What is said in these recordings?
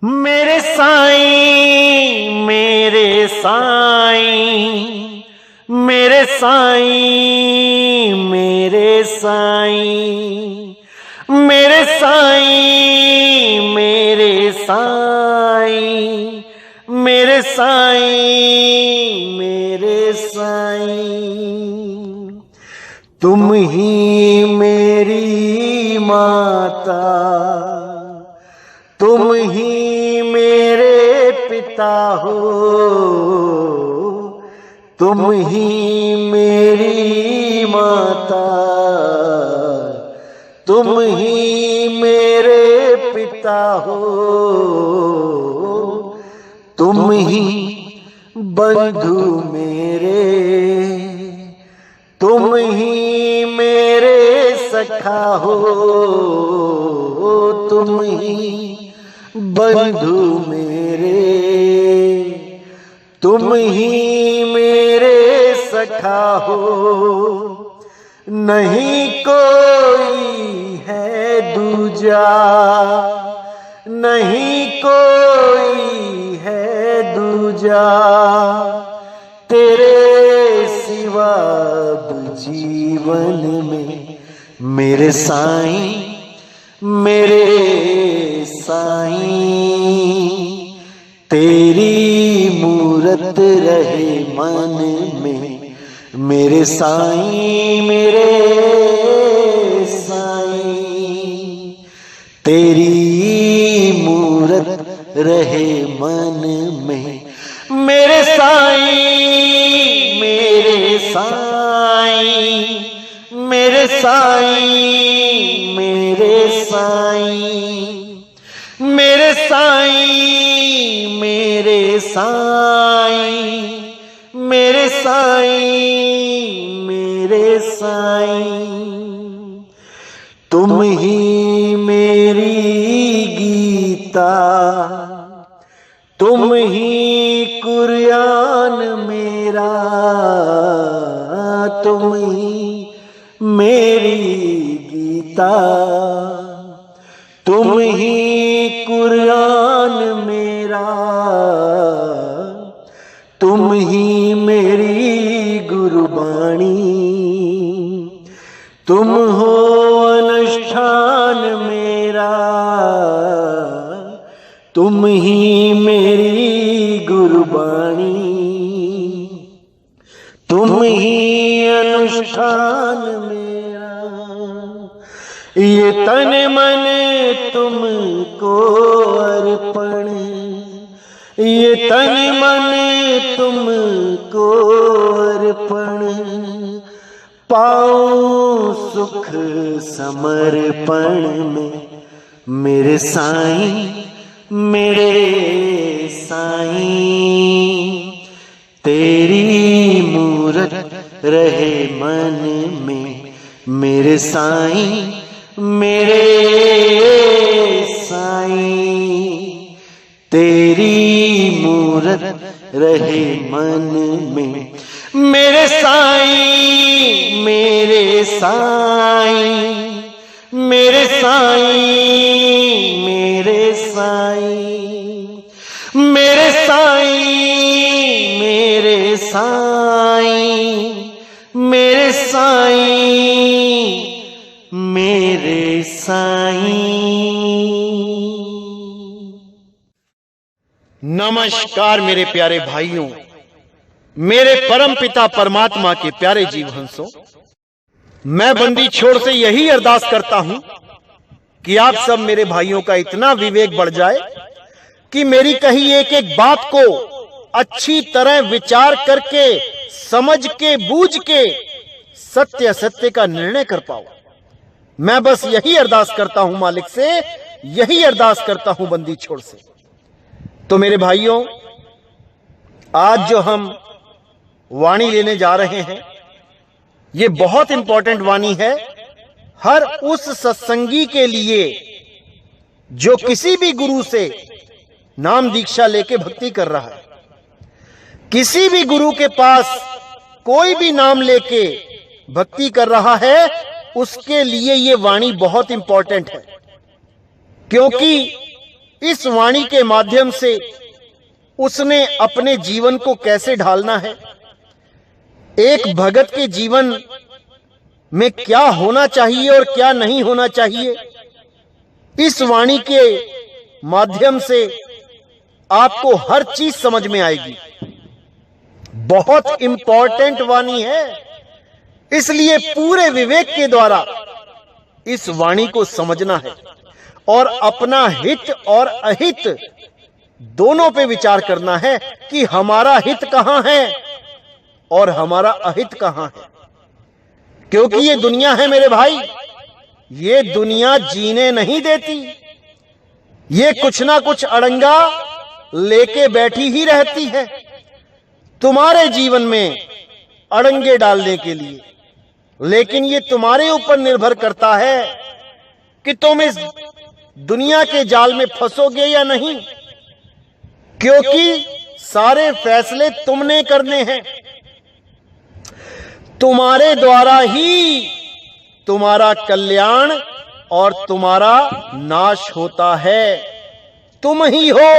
मेरे साईं मेरे साईं मेरे साईं मेरे साईं मेरे साईं मेरे साईं मेरे साईं मेरे साईं। तुम ही मेरी माता, तुम ही मेरे पिता हो, तुम ही मेरी माता, तुम ही मेरे पिता हो, तुम ही बंधु मेरे, तुम ही मेरे सखा हो, तुम ही बंधु मेरे, तुम ही मेरे सखा हो। नहीं कोई है दूजा, नहीं कोई है दूजा, तेरे सिवा जीवन में। मेरे साईं मेरे साईं, तेरी मूरत रहे मन में। मेरे साईं मेरे साईं, तेरी मूरत रहे मन में। मेरे साईं मेरे साईं मेरे साईं मेरे साईं मेरे साईं मेरे साईं मेरे साईं मेरे साईं। तुम ही मेरी गीता, तुम ही कुरान मेरा, तुम ही मेरी गीता, तुम ही कुरान मेरा, तुम ही मेरी गुरबाणी, तुम हो अनुष्ठान मेरा, तुम ही मेरी गुरबाणी, तुम ही अनुष्ठान मेरा। ये तन मन तुमको अर्पण, ये तन मन तुमको अर्पण, पाऊं सुख समर्पण में। मेरे साईं मेरे साईं, तेरी मूरत रहे मन में। मेरे साईं मेरे साईं, तेरी मूरत रहे मन में। मेरे साईं मेरे साईं मेरे साईं मेरे साईं मेरे साईं मेरे साईं मेरे साईं मेरे साईं। नमस्कार मेरे प्यारे भाइयों, मेरे परम पिता परमात्मा के प्यारे जीव हंसों। मैं बंदी छोड़ से यही अरदास करता हूं कि आप सब मेरे भाइयों का इतना विवेक बढ़ जाए कि मेरी कही एक एक बात को अच्छी तरह विचार करके, समझ के, बूझ के सत्य असत्य का निर्णय कर पाओ। मैं बस यही अरदास करता हूं मालिक से, यही अरदास करता हूं बंदी छोड़ से। तो मेरे भाइयों, आज जो हम वाणी लेने जा रहे हैं, ये बहुत इंपॉर्टेंट वाणी है हर उस सत्संगी के लिए जो किसी भी गुरु से नाम दीक्षा लेके भक्ति कर रहा है। किसी भी गुरु के पास कोई भी नाम लेके भक्ति कर रहा है, उसके लिए ये वाणी बहुत इंपॉर्टेंट है। क्योंकि इस वाणी के माध्यम से उसने अपने जीवन को कैसे ढालना है, एक भगत के जीवन में क्या होना चाहिए और क्या नहीं होना चाहिए, इस वाणी के माध्यम से आपको हर चीज समझ में आएगी। बहुत इंपॉर्टेंट वाणी है, इसलिए पूरे विवेक के द्वारा इस वाणी को समझना है और अपना हित और अहित दोनों पे विचार करना है कि हमारा हित कहां है और हमारा अहित कहां है। क्योंकि ये दुनिया है मेरे भाई, ये दुनिया जीने नहीं देती, ये कुछ ना कुछ अड़ंगा लेके बैठी ही रहती है तुम्हारे जीवन में अड़ंगे डालने के लिए। लेकिन ये तुम्हारे ऊपर निर्भर करता है कि तुम इस दुनिया के जाल में फंसोगे या नहीं, क्योंकि सारे फैसले तुमने करने हैं। तुम्हारे द्वारा ही तुम्हारा कल्याण और तुम्हारा नाश होता है। तुम ही हो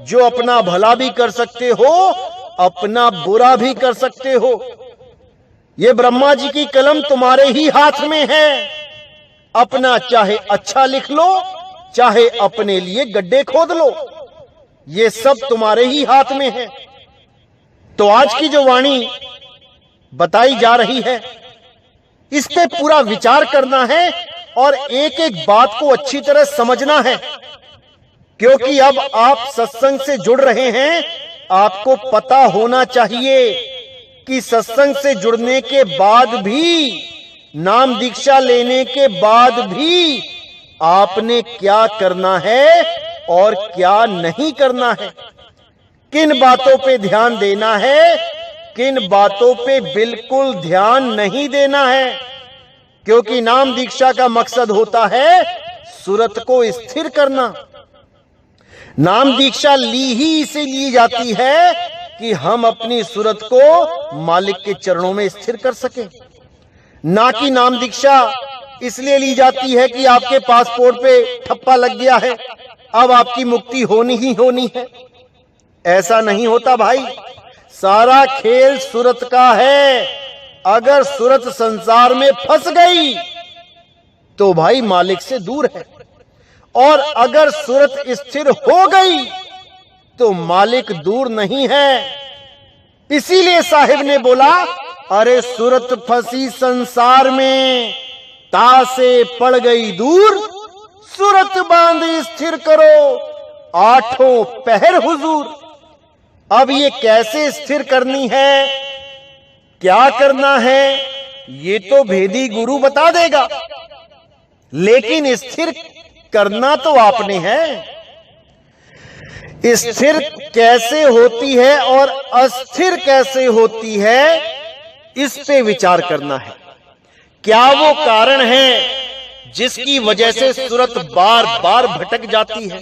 जो अपना भला भी कर सकते हो, अपना बुरा भी कर सकते हो। ये ब्रह्मा जी की कलम तुम्हारे ही हाथ में है। अपना चाहे अच्छा लिख लो, चाहे अपने लिए गड्ढे खोद लो, ये सब तुम्हारे ही हाथ में है। तो आज की जो वाणी बताई जा रही है, इस पे पूरा विचार करना है और एक एक बात को अच्छी तरह समझना है। क्योंकि अब आप सत्संग से जुड़ रहे हैं, आपको पता होना चाहिए कि सत्संग से जुड़ने के बाद भी, नाम दीक्षा लेने के बाद भी आपने क्या करना है और क्या नहीं करना है, किन बातों पे ध्यान देना है, किन बातों पे बिल्कुल ध्यान नहीं देना है। क्योंकि नाम दीक्षा का मकसद होता है सूरत को स्थिर करना। नाम दीक्षा ली ही इसीलिए जाती है कि हम अपनी सूरत को मालिक के चरणों में स्थिर कर सकें, ना कि नाम दीक्षा इसलिए ली जाती है कि आपके पासपोर्ट पे ठप्पा लग गया है, अब आपकी मुक्ति होनी ही होनी है। ऐसा नहीं होता भाई, सारा खेल सूरत का है। अगर सूरत संसार में फंस गई तो भाई मालिक से दूर है, और अगर सूरत स्थिर हो गई तो मालिक दूर नहीं है। इसीलिए साहिब ने बोला, अरे सूरत फंसी संसार में, ता से पड़ गई दूर, सूरत बांध स्थिर करो, आठों पहर हुजूर। अब ये कैसे स्थिर करनी है, क्या करना है, ये तो भेदी गुरु बता देगा, लेकिन स्थिर करना तो आपने है। स्थिर कैसे होती है और अस्थिर कैसे होती है, इस पे विचार करना है। क्या वो कारण है जिसकी वजह से सूरत बार बार भटक जाती है?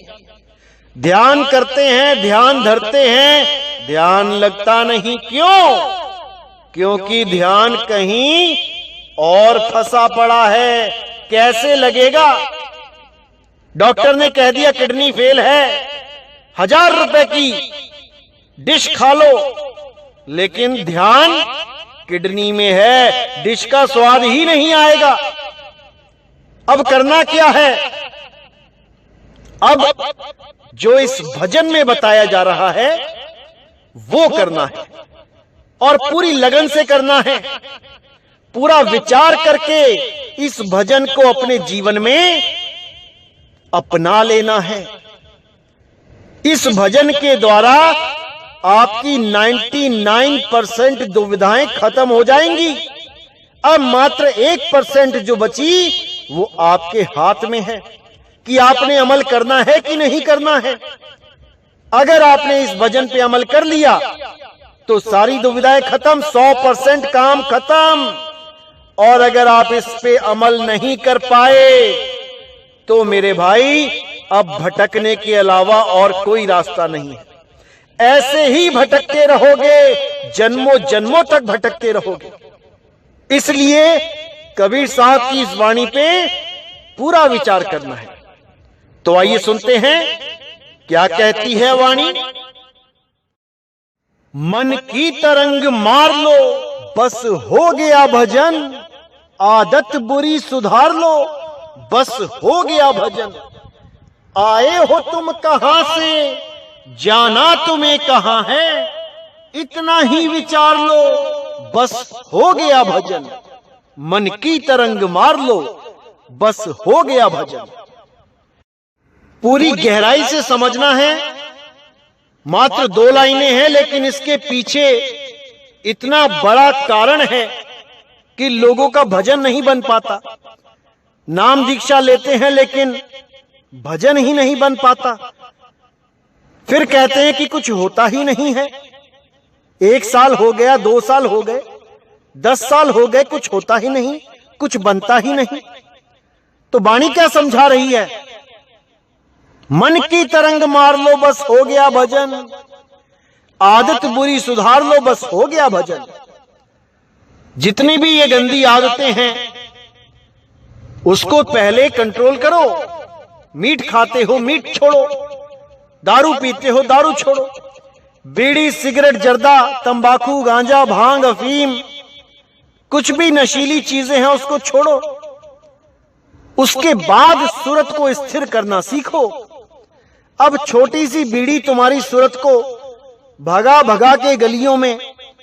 ध्यान करते हैं, ध्यान धरते हैं, ध्यान लगता नहीं। क्यों? क्योंकि ध्यान कहीं और फंसा पड़ा है। कैसे लगेगा? डॉक्टर ने कह दिया किडनी फेल है, 1000 रुपए की डिश खा लो, लेकिन ध्यान किडनी में है, डिश का स्वाद ही नहीं आएगा। अब करना क्या है? अब जो इस भजन में बताया जा रहा है वो करना है, और पूरी लगन से करना है। पूरा विचार करके इस भजन को अपने जीवन में अपना लेना है। इस भजन के द्वारा आपकी 99% दुविधाएं खत्म हो जाएंगी। अब मात्र 1% जो बची वो आपके हाथ में है कि आपने अमल करना है कि नहीं करना है। अगर आपने इस भजन पे अमल कर लिया तो सारी दुविधाएं खत्म, 100% काम खत्म। और अगर आप इस पे अमल नहीं कर पाए तो मेरे भाई अब भटकने के अलावा और कोई रास्ता नहीं है। ऐसे ही भटकते रहोगे, जन्मों जन्मों तक भटकते रहोगे। इसलिए कबीर साहब की इस वाणी पे पूरा विचार करना है। तो आइए सुनते हैं क्या कहती है वाणी। मन की तरंग मार लो बस हो गया भजन, आदत बुरी सुधार लो बस हो गया भजन। आए हो तुम कहां से, जाना तुम्हें कहां है, इतना ही विचार लो बस हो गया भजन। मन की तरंग मार लो बस हो गया भजन। पूरी गहराई से समझना है। मात्र 2 लाइनें हैं, लेकिन इसके पीछे इतना बड़ा कारण है कि लोगों का भजन नहीं बन पाता। नाम दीक्षा लेते हैं लेकिन भजन ही नहीं बन पाता। फिर कहते हैं कि कुछ होता ही नहीं है। 1 साल हो गया, 2 साल हो गए, 10 साल हो गए, कुछ होता ही नहीं, कुछ बनता ही नहीं। तो वाणी क्या समझा रही है? मन की तरंग मार लो बस हो गया भजन, आदत बुरी सुधार लो बस हो गया भजन। जितनी भी ये गंदी आदतें हैं उसको पहले कंट्रोल करो। मीट खाते हो मीट छोड़ो, दारू पीते हो दारू छोड़ो, बीड़ी सिगरेट जर्दा तंबाकू गांजा भांग अफीम कुछ भी नशीली चीजें हैं उसको छोड़ो। उसके बाद सूरत को स्थिर करना सीखो। अब छोटी सी बीड़ी तुम्हारी सूरत को भगा भगा के गलियों में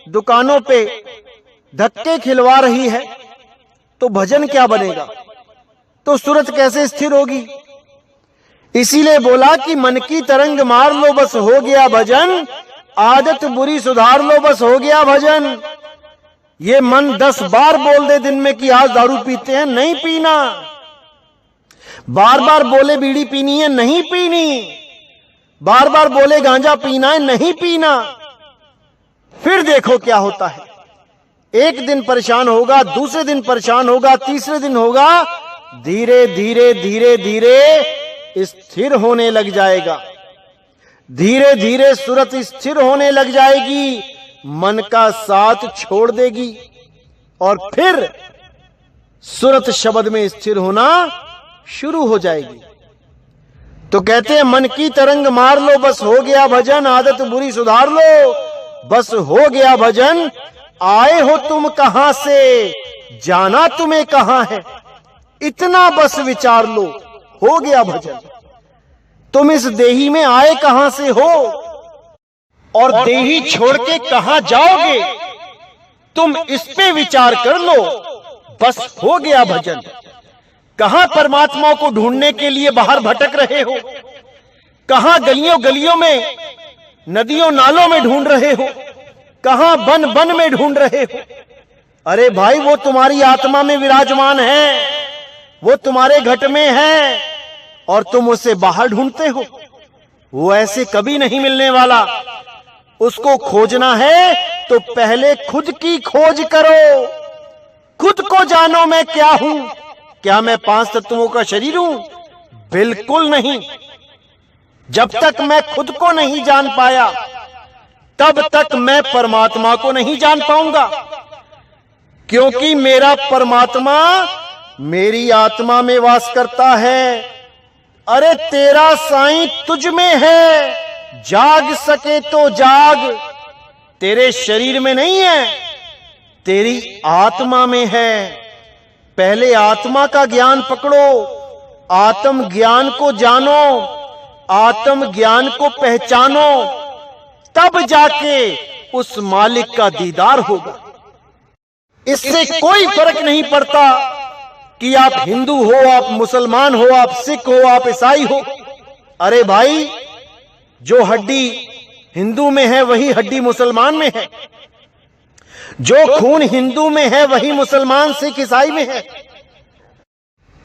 दुकानों पे धक्के खिलवा रही है, तो भजन क्या बनेगा? तो सूरत कैसे स्थिर होगी? इसीलिए बोला कि मन की तरंग मार लो बस हो गया भजन, आदत बुरी सुधार लो बस हो गया भजन। ये मन 10 बार बोल दे दिन में कि आज दारू पीते हैं, नहीं पीना। बार बार बोले बीड़ी पीनी है, नहीं पीनी। बार बार बोले गांजा पीना है, नहीं पीना। फिर देखो क्या होता है। एक दिन परेशान होगा, दूसरे दिन परेशान होगा, तीसरे दिन होगा, धीरे धीरे धीरे धीरे स्थिर होने लग जाएगा। धीरे धीरे सूरत स्थिर होने लग जाएगी, मन का साथ छोड़ देगी और फिर सूरत शब्द में स्थिर होना शुरू हो जाएगी। तो कहते हैं मन की तरंग मार लो बस हो गया भजन, आदत बुरी सुधार लो बस हो गया भजन। आए हो तुम कहां से, जाना तुम्हें कहां है, इतना बस विचार लो हो गया भजन। तुम इस देही में आए कहां से हो और देही छोड़ के कहां जाओगे, तुम इस पे विचार कर लो बस हो गया भजन। कहां परमात्मा को ढूंढने के लिए बाहर भटक रहे हो, कहां गलियों गलियों में नदियों नालों में ढूंढ रहे हो, कहां बन बन में ढूंढ रहे हो। अरे भाई, वो तुम्हारी आत्मा में विराजमान है, वो तुम्हारे घट में है और तुम उसे बाहर ढूंढते हो। वो ऐसे कभी नहीं मिलने वाला। उसको खोजना है तो पहले खुद की खोज करो। खुद को जानो मैं क्या हूं। क्या मैं 5 तत्वों का शरीर हूं? बिल्कुल नहीं। जब तक मैं खुद को नहीं जान पाया तब तक मैं परमात्मा को नहीं जान पाऊंगा, क्योंकि मेरा परमात्मा मेरी आत्मा में वास करता है। अरे तेरा साईं तुझ में है, जाग सके तो जाग। तेरे शरीर में नहीं है, तेरी आत्मा में है। पहले आत्मा का ज्ञान पकड़ो, आत्म ज्ञान को जानो, आत्म ज्ञान को पहचानो, तब जाके उस मालिक का दीदार होगा। इससे कोई फर्क नहीं पड़ता कि आप हिंदू हो, आप मुसलमान हो, आप सिख हो, आप ईसाई हो। अरे भाई, जो हड्डी हिंदू में है वही हड्डी मुसलमान में है, जो खून हिंदू में है वही मुसलमान सिख ईसाई में है।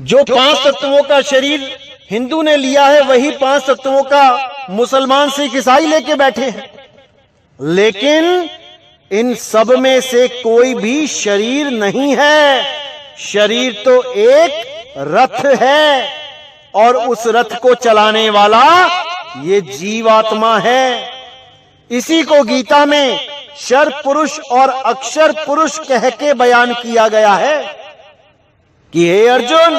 जो 5 तत्वों का शरीर हिंदू ने लिया है वही 5 तत्वों का मुसलमान सिख ईसाई लेके बैठे हैं। लेकिन इन सब में से कोई भी शरीर नहीं है। शरीर तो एक रथ है और उस रथ को चलाने वाला ये जीवात्मा है। इसी को गीता में शर पुरुष और अक्षर पुरुष कह के बयान किया गया है कि हे अर्जुन,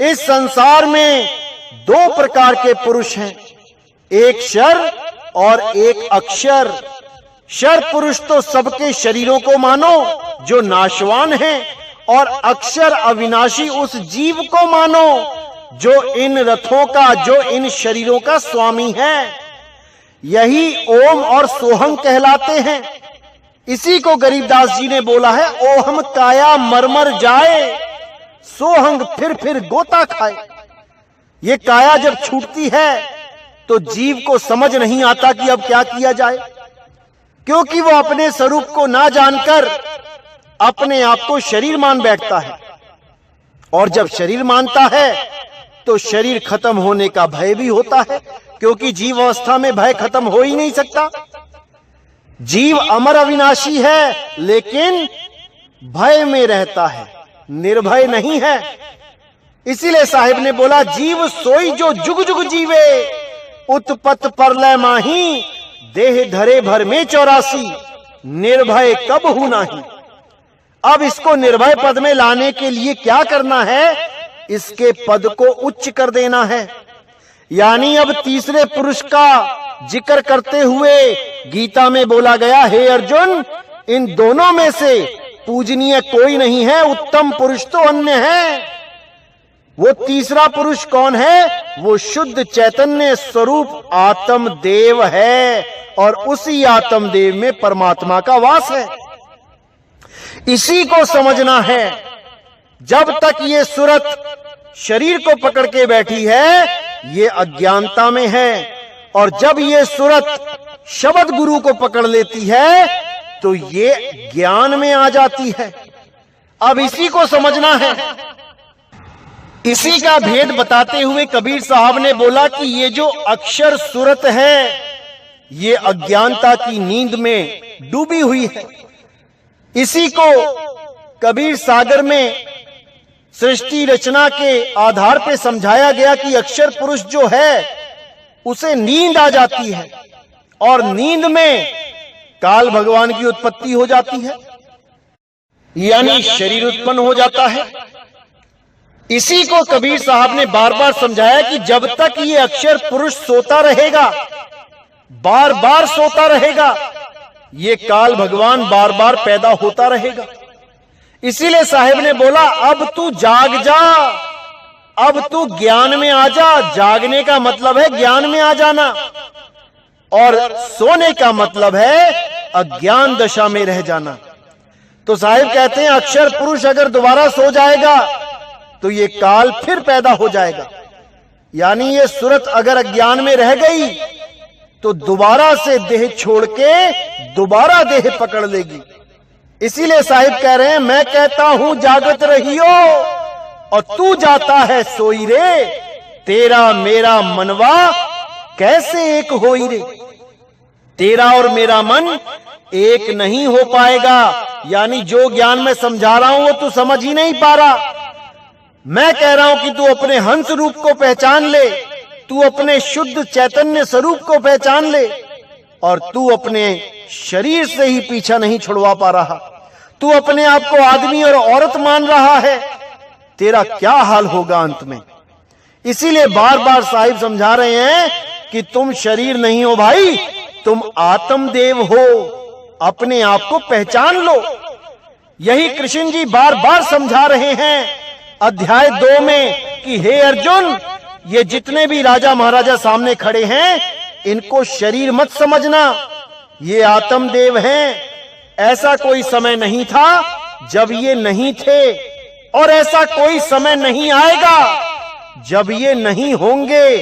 इस संसार में दो प्रकार के पुरुष हैं, एक शर और एक अक्षर। शर पुरुष तो सबके शरीरों को मानो जो नाशवान हैं, और अक्षर अविनाशी उस जीव को मानो जो इन रथों का, जो इन शरीरों का स्वामी है। यही ओम और सोहम कहलाते हैं। इसी को गरीबदास जी ने बोला है, ओहम काया मरमर जाए, सोहंग फिर गोता खाए। ये काया जब छूटती है तो जीव को समझ नहीं आता कि अब क्या किया जाए, क्योंकि वो अपने स्वरूप को ना जानकर अपने आप को शरीर मान बैठता है। और जब शरीर मानता है तो शरीर खत्म होने का भय भी होता है, क्योंकि जीव अवस्था में भय खत्म हो ही नहीं सकता। जीव अमर अविनाशी है, लेकिन भय में रहता है, निर्भय नहीं है। इसीलिए साहिब ने बोला, जीव सोई जो जुग जुग जीवे, उत्पत परलय माही, देह धरे भर में 84, निर्भय कब हूं नाही। अब इसको निर्भय पद में लाने के लिए क्या करना है, इसके पद को उच्च कर देना है। यानी अब तीसरे पुरुष का जिक्र करते हुए गीता में बोला गया, हे अर्जुन, इन दोनों में से पूजनीय कोई नहीं है, उत्तम पुरुष तो अन्य है। वो तीसरा पुरुष कौन है? वो शुद्ध चैतन्य स्वरूप आत्मदेव है, और उसी आत्मदेव में परमात्मा का वास है। इसी को समझना है। जब तक ये सूरत शरीर को पकड़ के बैठी है, ये अज्ञानता में है, और जब ये सूरत शब्द गुरु को पकड़ लेती है तो ये ज्ञान में आ जाती है। अब इसी को समझना है। इसी का भेद बताते हुए कबीर साहब ने बोला कि ये जो अक्षर सूरत है, ये अज्ञानता की नींद में डूबी हुई है। इसी को कबीर सागर में सृष्टि रचना के आधार पर समझाया गया कि अक्षर पुरुष जो है उसे नींद आ जाती है, और नींद में काल भगवान की उत्पत्ति हो जाती है, यानी शरीर उत्पन्न हो जाता है। इसी को कबीर साहब ने बार बार समझाया कि जब तक ये अक्षर पुरुष सोता रहेगा, बार बार सोता रहेगा, ये काल भगवान बार बार पैदा होता रहेगा। इसीलिए साहिब ने बोला, अब तू जाग जा, अब तू ज्ञान में आ जा। जागने का मतलब है ज्ञान में आ जाना, और सोने का मतलब है अज्ञान दशा में रह जाना। तो साहिब कहते हैं, अक्षर पुरुष अगर दोबारा सो जाएगा तो ये काल फिर पैदा हो जाएगा। यानी ये सूरत अगर अज्ञान में रह गई तो दोबारा से देह छोड़ के दोबारा देह पकड़ लेगी। इसीलिए साहिब कह रहे हैं, मैं कहता हूं जागत रहियो और तू जाता है सोई रे, तेरा मेरा मनवा कैसे एक होई रे। तेरा और मेरा मन एक नहीं हो पाएगा। यानी जो ज्ञान मैं समझा रहा हूं वो तू समझ ही नहीं पा रहा। मैं कह रहा हूं कि तू अपने हंस रूप को पहचान ले, तू अपने शुद्ध चैतन्य स्वरूप को पहचान ले, और तू अपने शरीर से ही पीछा नहीं छुड़वा पा रहा। तू अपने आप को आदमी और औरत मान रहा है, तेरा क्या हाल होगा अंत में। इसीलिए बार बार साहिब समझा रहे हैं कि तुम शरीर नहीं हो भाई, तुम आत्मदेव हो, अपने आप को पहचान लो। यही कृष्ण जी बार बार समझा रहे हैं अध्याय 2 में कि हे अर्जुन, ये जितने भी राजा महाराजा सामने खड़े हैं, इनको शरीर मत समझना, ये आत्मदेव हैं। ऐसा कोई समय नहीं था जब ये नहीं थे, और ऐसा कोई समय नहीं आएगा जब ये नहीं होंगे।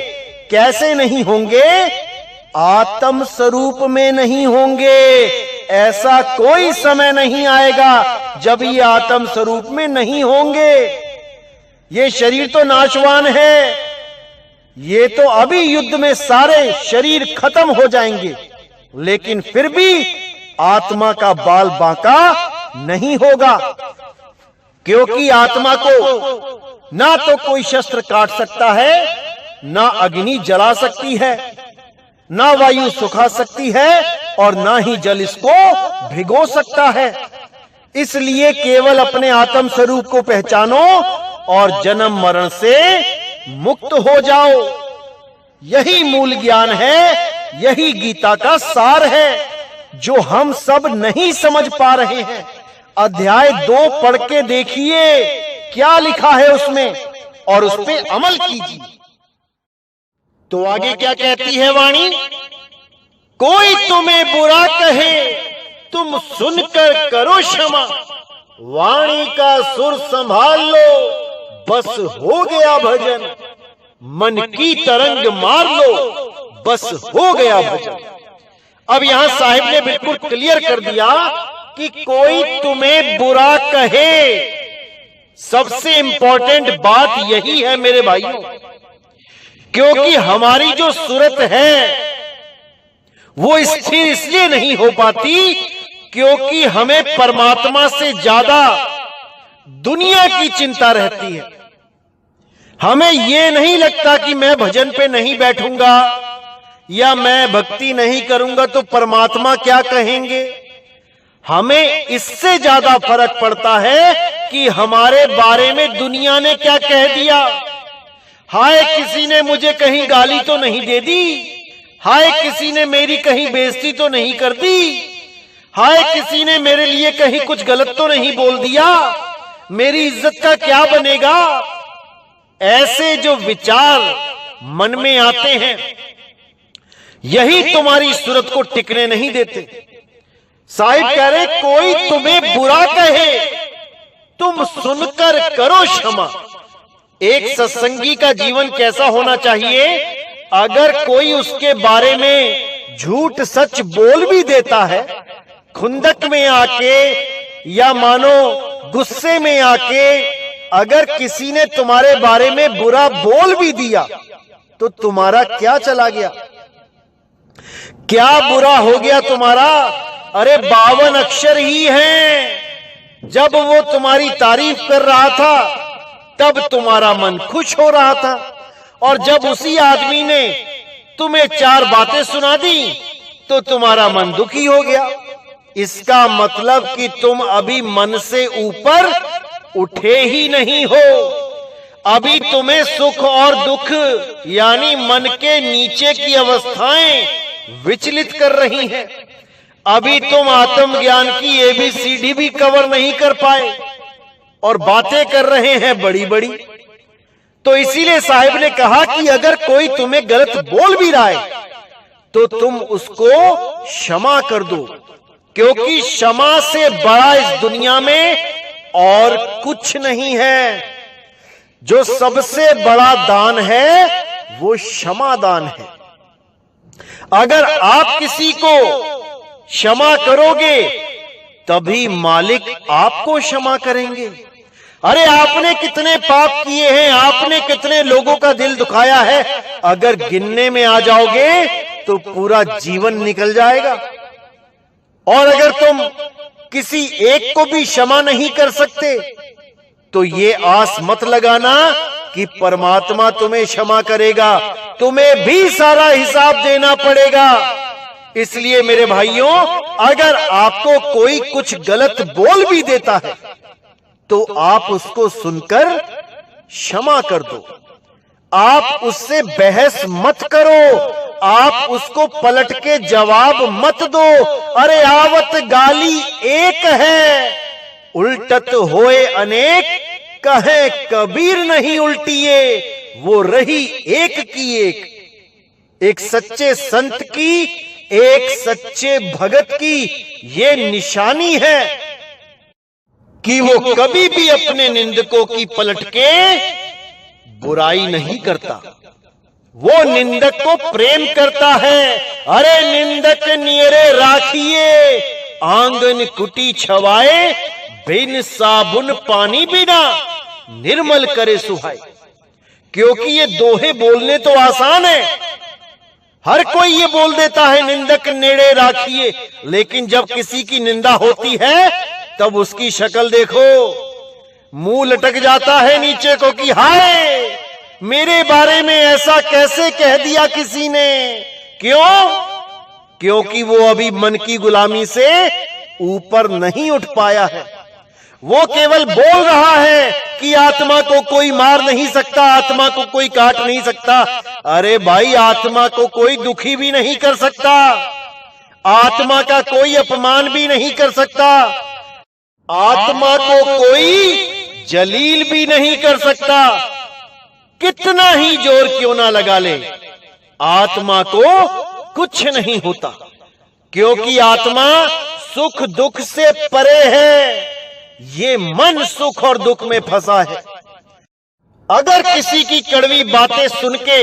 कैसे नहीं होंगे? आत्म स्वरूप में नहीं होंगे। ऐसा कोई समय नहीं आएगा जब ये आत्म स्वरूप में नहीं होंगे। ये शरीर तो नाशवान है, ये तो अभी युद्ध में सारे शरीर खत्म हो जाएंगे, लेकिन फिर भी आत्मा का बाल बांका नहीं होगा, क्योंकि आत्मा को ना तो कोई शस्त्र काट सकता है, ना अग्नि जला सकती है, ना वायु सुखा सकती है, और ना ही जल इसको भिगो सकता है। इसलिए केवल अपने आत्म स्वरूप को पहचानो और जन्म मरण से मुक्त हो जाओ। यही मूल ज्ञान है, यही गीता का सार है, जो हम सब नहीं समझ पा रहे हैं। अध्याय 2 पढ़ के देखिए क्या लिखा है उसमें, और उस पे अमल कीजिए। तो आगे क्या कहती है वाणी? कोई तुम्हें बुरा कहे तुम सुनकर करो क्षमा, वाणी का सुर संभाल लो, बस हो गया भजन। मन की तरंग मार लो, बस हो गया भजन। अब यहां साहिब ने बिल्कुल क्लियर कर दिया कि कोई तुम्हें बुरा कहे, सबसे इंपॉर्टेंट बात यही है मेरे भाइयों, क्योंकि हमारी जो सूरत है वो स्थिर इसलिए नहीं हो पाती क्योंकि हमें परमात्मा से ज्यादा दुनिया की चिंता रहती है। हमें यह नहीं लगता कि मैं भजन पे नहीं बैठूंगा या मैं भक्ति नहीं करूंगा तो परमात्मा क्या कहेंगे। हमें इससे ज्यादा फर्क पड़ता है कि हमारे बारे में दुनिया ने क्या कह दिया। हाय किसी ने मुझे कहीं गाली तो नहीं दे दी, हाय किसी ने मेरी कहीं बेइज्जती तो नहीं कर दी, हाय किसी ने मेरे लिए कहीं कुछ गलत तो नहीं बोल दिया, मेरी इज्जत का क्या बनेगा। ऐसे जो विचार मन में आते हैं यही तुम्हारी सूरत को टिकने नहीं देते। साहिब कह रहे कोई तुम्हें बुरा कहे तुम सुनकर करो क्षमा। एक सत्संगी का जीवन कैसा होना चाहिए? अगर कोई उसके बारे में झूठ सच बोल भी देता है, खुंदक में आके या मानो गुस्से में आके अगर किसी ने तुम्हारे बारे में बुरा बोल भी दिया तो तुम्हारा क्या चला गया, क्या बुरा हो गया तुम्हारा? अरे 52 अक्षर ही हैं। जब वो तुम्हारी तारीफ कर रहा था तब तुम्हारा मन खुश हो रहा था, और जब उसी आदमी ने तुम्हें 4 बातें सुना दी तो तुम्हारा मन दुखी हो गया। इसका मतलब कि तुम अभी मन से ऊपर उठे ही नहीं हो। अभी तुम्हें सुख और दुख यानी मन के नीचे की अवस्थाएं विचलित कर रही हैं। अभी तुम आत्मज्ञान की ABCD भी कवर नहीं कर पाए और बातें कर रहे हैं बड़ी बड़ी। तो इसीलिए साहिब ने कहा कि अगर कोई तुम्हें गलत बोल भी रहा है तो तुम उसको क्षमा कर दो, क्योंकि क्षमा से बड़ा इस दुनिया में और कुछ नहीं है। जो सबसे बड़ा दान है वो क्षमा दान है। अगर आप किसी को क्षमा करोगे तभी मालिक आपको क्षमा करेंगे। अरे आपने कितने पाप किए हैं, आपने कितने लोगों का दिल दुखाया है, अगर गिनने में आ जाओगे तो पूरा जीवन निकल जाएगा। और अगर तुम किसी एक को भी क्षमा नहीं कर सकते तो ये आस मत लगाना कि परमात्मा तुम्हें क्षमा करेगा, तुम्हें भी सारा हिसाब देना पड़ेगा। इसलिए मेरे भाइयों, अगर आपको कोई कुछ गलत बोल भी देता है तो आप उसको सुनकर क्षमा कर दो। आप उससे बहस मत करो, आप उसको पलट के जवाब मत दो। अरे आवत गाली एक है, उल्टत होए अनेक, कहे कबीर नहीं उल्टिए, वो रही एक की एक सच्चे संत की, एक सच्चे भगत की ये निशानी है कि वो कभी भी अपने निंदकों की पलट के बुराई नहीं करता, वो निंदक को प्रेम करता है। अरे निंदक नियरे राखिए, आंगन कुटी छवाए, बिन साबुन पानी बिना निर्मल करे सुहाए। क्योंकि ये दोहे बोलने तो आसान है, हर कोई ये बोल देता है निंदक नेड़े राखिए, लेकिन जब किसी की निंदा होती है तब उसकी शक्ल देखो, मुंह लटक जाता है नीचे को कि हाय मेरे बारे में ऐसा कैसे कह दिया किसी ने। क्यों? क्योंकि वो अभी मन की गुलामी से ऊपर नहीं उठ पाया है। वो केवल बोल रहा है कि आत्मा को कोई मार नहीं सकता, आत्मा को कोई काट नहीं सकता। अरे भाई, आत्मा को कोई दुखी भी नहीं कर सकता, आत्मा का कोई अपमान भी नहीं कर सकता, आत्मा को कोई जलील भी नहीं कर सकता। कितना ही जोर क्यों ना लगा ले, आत्मा को कुछ नहीं होता, क्योंकि आत्मा सुख दुख से परे है। ये मन सुख और दुख में फंसा है। अगर किसी की कड़वी बातें सुन के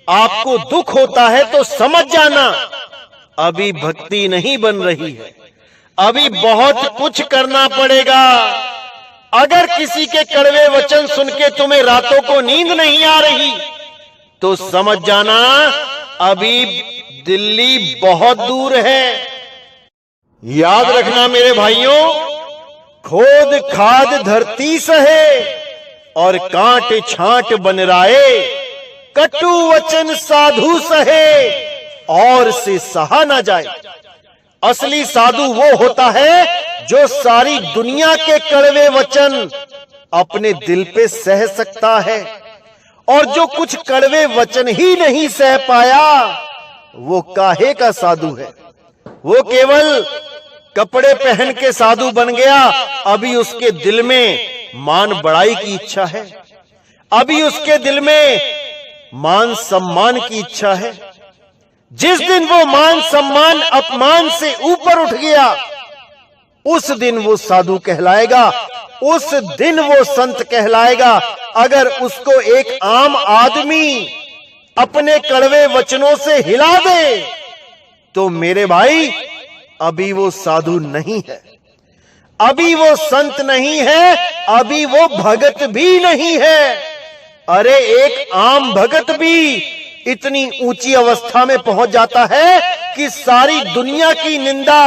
आपको दुख होता है तो समझ जाना अभी भक्ति नहीं बन रही है, अभी बहुत कुछ करना पड़ेगा। अगर किसी के कड़वे वचन सुन के तुम्हें रातों को नींद नहीं आ रही तो समझ जाना अभी दिल्ली बहुत दूर है। याद रखना मेरे भाइयों, खोद खाद धरती सहे और कांट छांट बनराए, कटु वचन साधु सहे और से सहा ना जाए। असली साधु वो होता है जो सारी दुनिया के कड़वे वचन अपने दिल पे सह सकता है, और जो कुछ कड़वे वचन ही नहीं सह पाया वो काहे का साधु है। वो केवल कपड़े पहन के साधु बन गया, अभी उसके दिल में मान बढ़ाई की इच्छा है, अभी उसके दिल में मान सम्मान की इच्छा है। जिस दिन वो मान सम्मान अपमान से ऊपर उठ गया उस दिन वो साधु कहलाएगा, उस दिन वो संत कहलाएगा। अगर उसको एक आम आदमी अपने कड़वे वचनों से हिला दे तो मेरे भाई अभी वो साधु नहीं है, अभी वो संत नहीं है, अभी वो भगत भी नहीं है। अरे एक आम भगत भी इतनी ऊंची अवस्था में पहुंच जाता है कि सारी दुनिया की निंदा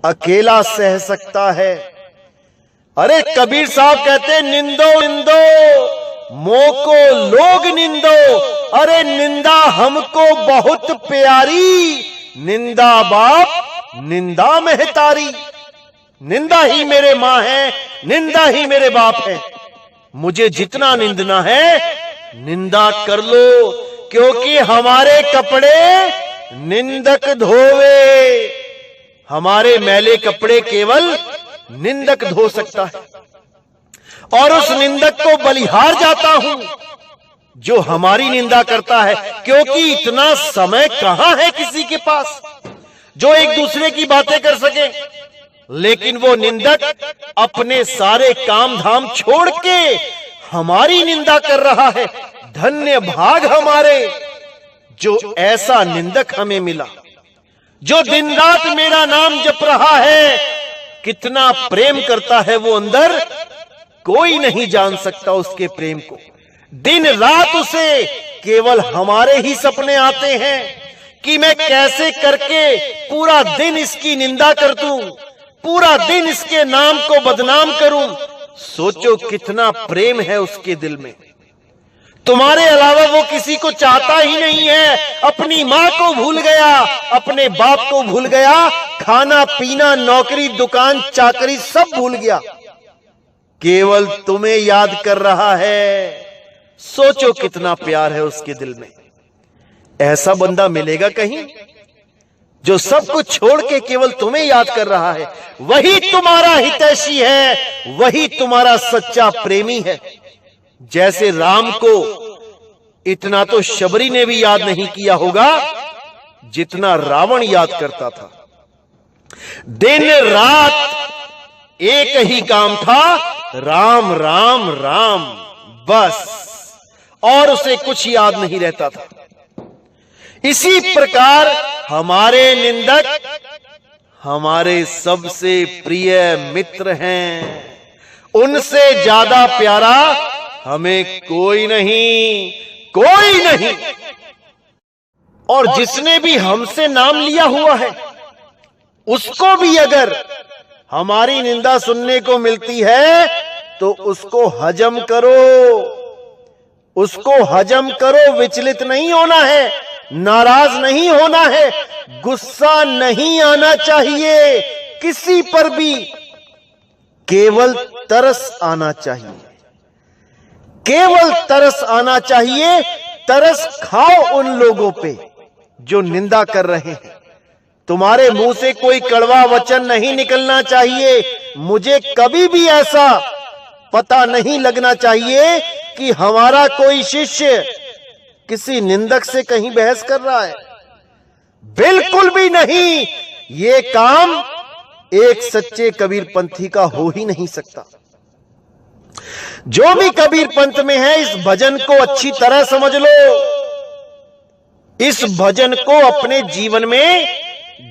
अकेला सह सकता है। अरे कबीर साहब कहते निंदो निंदो मोको लोग निंदो, अरे निंदा हमको बहुत प्यारी, निंदा बाप निंदा महतारी। निंदा ही मेरे मां है, निंदा ही मेरे बाप है। मुझे जितना निंदना है निंदा कर लो, क्योंकि हमारे कपड़े निंदक धोवे, हमारे मैले कपड़े केवल निंदक धो सकता है। और उस निंदक को बलिहार जाता हूं जो हमारी निंदा करता है, क्योंकि इतना समय कहां है किसी के पास जो एक दूसरे की बातें कर सके। लेकिन वो निंदक अपने सारे काम धाम छोड़ के हमारी निंदा कर रहा है। धन्य भाग हमारे जो ऐसा निंदक हमें मिला, जो दिन रात मेरा नाम जप रहा है। कितना प्रेम करता है वो अंदर, कोई नहीं जान सकता उसके प्रेम को। दिन रात उसे केवल हमारे ही सपने आते हैं कि मैं कैसे करके पूरा दिन इसकी निंदा कर दूं, पूरा दिन इसके नाम को बदनाम करूं। सोचो कितना प्रेम है उसके दिल में। तुम्हारे अलावा वो किसी को चाहता ही नहीं है। अपनी मां को भूल गया, अपने बाप को भूल गया, खाना पीना नौकरी दुकान चाकरी सब भूल गया, केवल तुम्हें याद कर रहा है। सोचो कितना प्यार है उसके दिल में। ऐसा बंदा मिलेगा कहीं जो सब कुछ छोड़ के केवल तुम्हें याद कर रहा है। वही तुम्हारा हितैषी है, वही तुम्हारा सच्चा प्रेमी है। जैसे राम को इतना तो शबरी ने भी याद नहीं किया होगा जितना रावण याद करता था। दिन रात एक ही काम था, राम राम राम, बस, और उसे कुछ याद नहीं रहता था। इसी प्रकार हमारे निंदक हमारे सबसे प्रिय मित्र हैं। उनसे ज्यादा प्यारा हमें कोई नहीं, कोई नहीं। और जिसने भी हमसे नाम लिया हुआ है उसको भी अगर हमारी निंदा सुनने को मिलती है तो उसको हजम करो, उसको हजम करो। विचलित नहीं होना है, नाराज नहीं होना है, गुस्सा नहीं आना चाहिए किसी पर भी। केवल तरस आना चाहिए, केवल तरस आना चाहिए। तरस खाओ उन लोगों पे जो निंदा कर रहे हैं। तुम्हारे मुंह से कोई कड़वा वचन नहीं निकलना चाहिए। मुझे कभी भी ऐसा पता नहीं लगना चाहिए कि हमारा कोई शिष्य किसी निंदक से कहीं बहस कर रहा है। बिल्कुल भी नहीं। ये काम एक सच्चे कबीर पंथी का हो ही नहीं सकता। जो भी कबीर पंथ में है, इस भजन को अच्छी तरह समझ लो। इस भजन को अपने जीवन में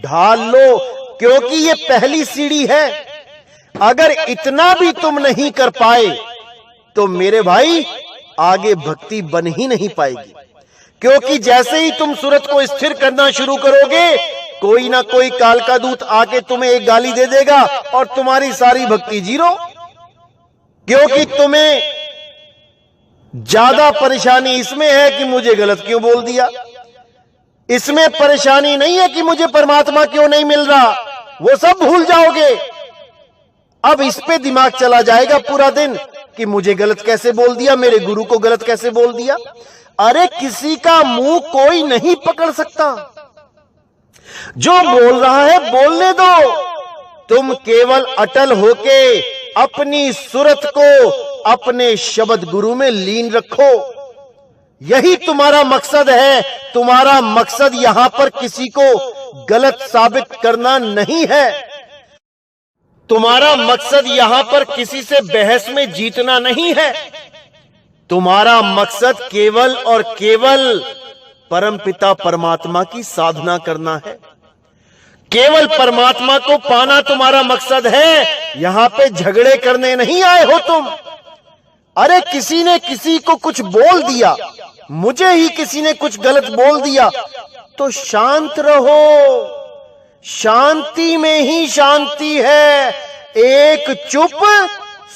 ढाल लो, क्योंकि ये पहली सीढ़ी है। अगर इतना भी तुम नहीं कर पाए तो मेरे भाई आगे भक्ति बन ही नहीं पाएगी। क्योंकि जैसे ही तुम सूरत को स्थिर करना शुरू करोगे, कोई ना कोई काल का दूत आके तुम्हें एक गाली दे देगा और तुम्हारी सारी भक्ति जीरो। क्योंकि तुम्हें ज्यादा परेशानी इसमें है कि मुझे गलत क्यों बोल दिया। इसमें परेशानी नहीं है कि मुझे परमात्मा क्यों नहीं मिल रहा, वो सब भूल जाओगे। अब इस पे दिमाग चला जाएगा पूरा दिन कि मुझे गलत कैसे बोल दिया, मेरे गुरु को गलत कैसे बोल दिया। अरे किसी का मुंह कोई नहीं पकड़ सकता। जो बोल रहा है बोलने दो। तुम केवल अटल होके अपनी सूरत को अपने शब्द गुरु में लीन रखो। यही तुम्हारा मकसद है। तुम्हारा मकसद यहां पर किसी को गलत साबित करना नहीं है। तुम्हारा मकसद यहां पर किसी से बहस में जीतना नहीं है। तुम्हारा मकसद केवल और केवल परमपिता परमात्मा की साधना करना है। केवल परमात्मा को पाना तुम्हारा मकसद है। यहां पे झगड़े करने नहीं आए हो तुम। अरे किसी ने किसी को कुछ बोल दिया, मुझे ही किसी ने कुछ गलत बोल दिया, तो शांत रहो। शांति में ही शांति है। एक चुप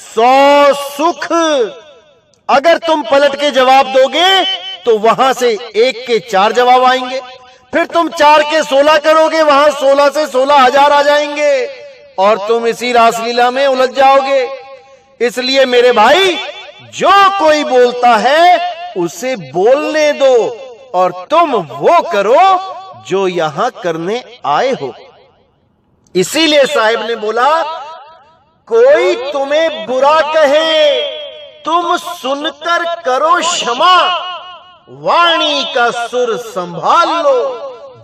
100 सुख। अगर तुम पलट के जवाब दोगे तो वहां से 1 के 4 जवाब आएंगे। फिर तुम 4 के 16 करोगे, वहां 16 से 16,000 आ जाएंगे और तुम इसी रासलीला में उलझ जाओगे। इसलिए मेरे भाई, जो कोई बोलता है उसे बोलने दो और तुम वो करो जो यहां करने आए हो। इसीलिए साहिब ने बोला, कोई तुम्हें बुरा कहे तुम सुनकर करो क्षमा, वाणी का सुर संभाल लो,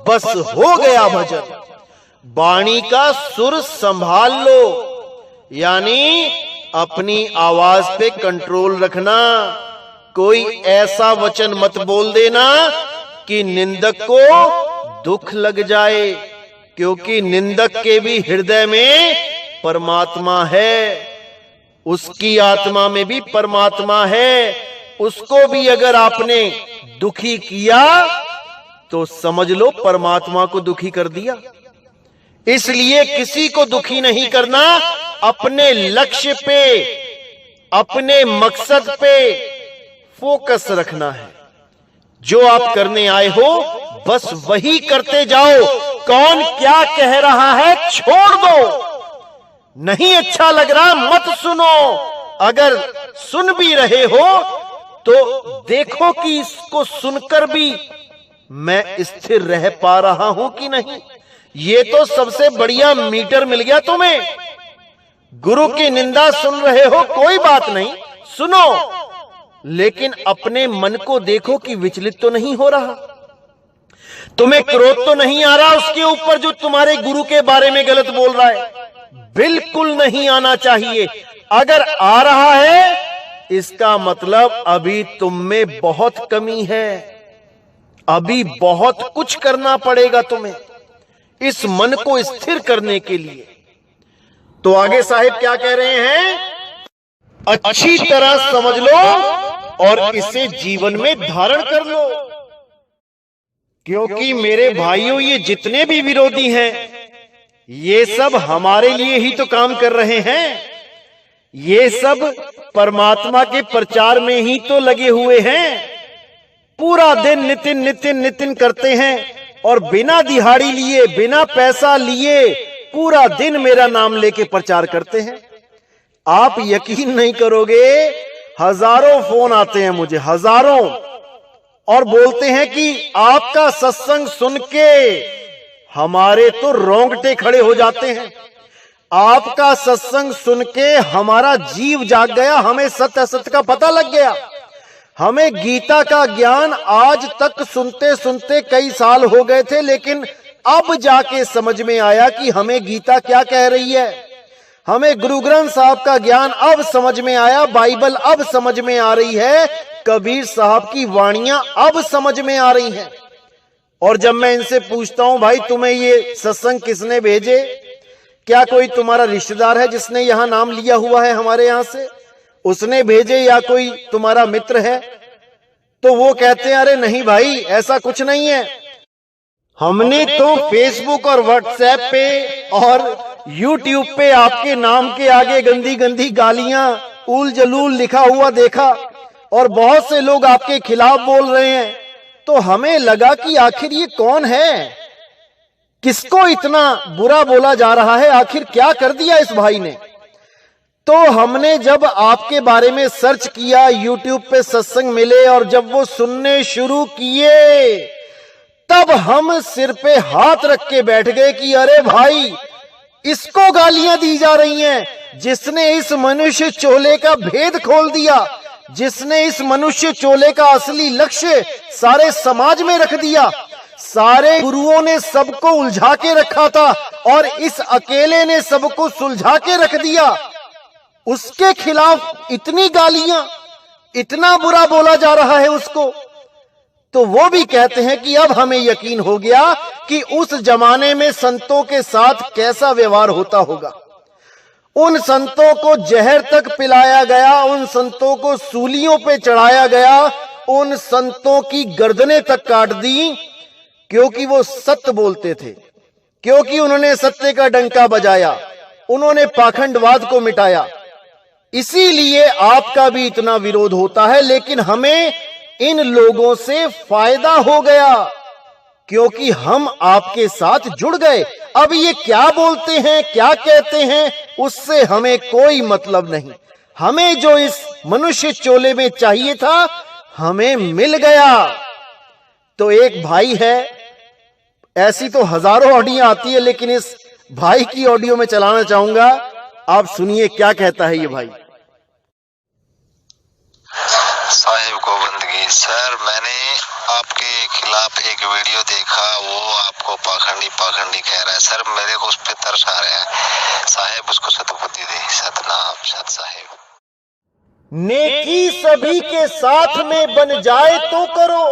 बस हो गया भजन। वाणी का सुर संभाल लो यानी अपनी आवाज पे कंट्रोल रखना। कोई ऐसा वचन मत बोल देना कि निंदक को दुख लग जाए, क्योंकि निंदक के भी हृदय में परमात्मा है। उसकी आत्मा में भी परमात्मा है। उसको भी अगर आपने दुखी किया तो समझ लो परमात्मा को दुखी कर दिया। इसलिए किसी को दुखी नहीं करना। अपने लक्ष्य पे, अपने मकसद पे फोकस रखना है। जो आप करने आए हो बस वही करते जाओ। कौन क्या कह रहा है छोड़ दो। नहीं अच्छा लग रहा मत सुनो। अगर सुन भी रहे हो तो देखो कि इसको सुनकर भी मैं स्थिर रह पा रहा हूं कि नहीं। ये तो सबसे बढ़िया मीटर मिल गया तुम्हें। गुरु की निंदा सुन रहे हो, कोई बात नहीं, सुनो, लेकिन अपने मन को देखो कि विचलित तो नहीं हो रहा। तुम्हें क्रोध तो नहीं आ रहा उसके ऊपर जो तुम्हारे गुरु के बारे में गलत बोल रहा है। बिल्कुल नहीं आना चाहिए। अगर आ रहा है इसका मतलब अभी तुम में बहुत कमी है। अभी बहुत कुछ करना पड़ेगा तुम्हें इस मन को स्थिर करने के लिए। तो आगे साहिब क्या कह रहे हैं, अच्छी तरह समझ लो और इसे जीवन में धारण कर लो। क्योंकि मेरे भाइयों, ये जितने भी विरोधी हैं ये सब हमारे लिए ही तो काम कर रहे हैं। ये सब परमात्मा के प्रचार में ही तो लगे हुए हैं। पूरा दिन नितिन नितिन नितिन करते हैं और बिना दिहाड़ी लिए, बिना पैसा लिए पूरा दिन मेरा नाम लेके प्रचार करते हैं। आप यकीन नहीं करोगे, हजारों फोन आते हैं मुझे, हजारों, और बोलते हैं कि आपका सत्संग सुन के हमारे तो रोंगटे खड़े हो जाते हैं, आपका सत्संग सुन के हमारा जीव जाग गया, हमें सत्य असत्य का पता लग गया। हमें गीता का ज्ञान आज तक सुनते सुनते कई साल हो गए थे, लेकिन अब जाके समझ में आया कि हमें गीता क्या कह रही है। हमें गुरु ग्रंथ साहब का ज्ञान अब समझ में आया, बाइबल अब समझ में आ रही है, कबीर साहब की वाणियां अब समझ में आ रही हैं। और जब मैं इनसे पूछता हूं, भाई तुम्हें ये सत्संग किसने भेजे, क्या कोई तुम्हारा रिश्तेदार है जिसने यहां नाम लिया हुआ है हमारे यहां से, उसने भेजे, या कोई तुम्हारा मित्र है, तो वो कहते हैं अरे नहीं भाई ऐसा कुछ नहीं है, हमने तो फेसबुक और व्हाट्सएप पे और यूट्यूब पे आपके नाम के आगे गंदी गंदी गालियां उल जलूल लिखा हुआ देखा, और बहुत से लोग आपके खिलाफ बोल रहे हैं। तो हमें लगा कि आखिर ये कौन है, किसको इतना बुरा बोला जा रहा है, आखिर क्या कर दिया इस भाई ने। तो हमने जब आपके बारे में सर्च किया, यूट्यूब पे सत्संग मिले, और जब वो सुनने शुरू किए, तब हम सिर पे हाथ रख के बैठ गए कि अरे भाई इसको गालियां दी जा रही हैं, जिसने इस मनुष्य चोले का भेद खोल दिया, जिसने इस मनुष्य चोले का असली लक्ष्य सारे समाज में रख दिया। सारे गुरुओं ने सबको उलझा के रखा था और इस अकेले ने सबको सुलझा के रख दिया। उसके खिलाफ इतनी गालियां, इतना बुरा बोला जा रहा है उसको। तो वो भी कहते हैं कि अब हमें यकीन हो गया कि उस जमाने में संतों के साथ कैसा व्यवहार होता होगा। उन संतों को जहर तक पिलाया गया, उन संतों को सूलियों पे चढ़ाया गया, उन संतों की गर्दनें तक काट दी, क्योंकि वो सत्य बोलते थे, क्योंकि उन्होंने सत्य का डंका बजाया, उन्होंने पाखंडवाद को मिटाया। इसीलिए आपका भी इतना विरोध होता है। लेकिन हमें इन लोगों से फायदा हो गया, क्योंकि हम आपके साथ जुड़ गए। अब ये क्या बोलते हैं, क्या कहते हैं, उससे हमें कोई मतलब नहीं। हमें जो इस मनुष्य चोले में चाहिए था, हमें मिल गया। तो एक भाई है, ऐसी तो हजारों ऑडियो आती है, लेकिन इस भाई की ऑडियो में चलाना चाहूंगा। आप सुनिए क्या कहता है ये भाई। साहिब गोविंदगी सर, मैंने आपके खिलाफ एक वीडियो देखा, वो आपको पाखंडी कह रहा है सर, मेरे को उस पर तरस आ रहा है। साहिब उसको सतबुद्धि दे, सतनाम सत साहिब। नेकी सभी के साथ में बन जाए तो करो,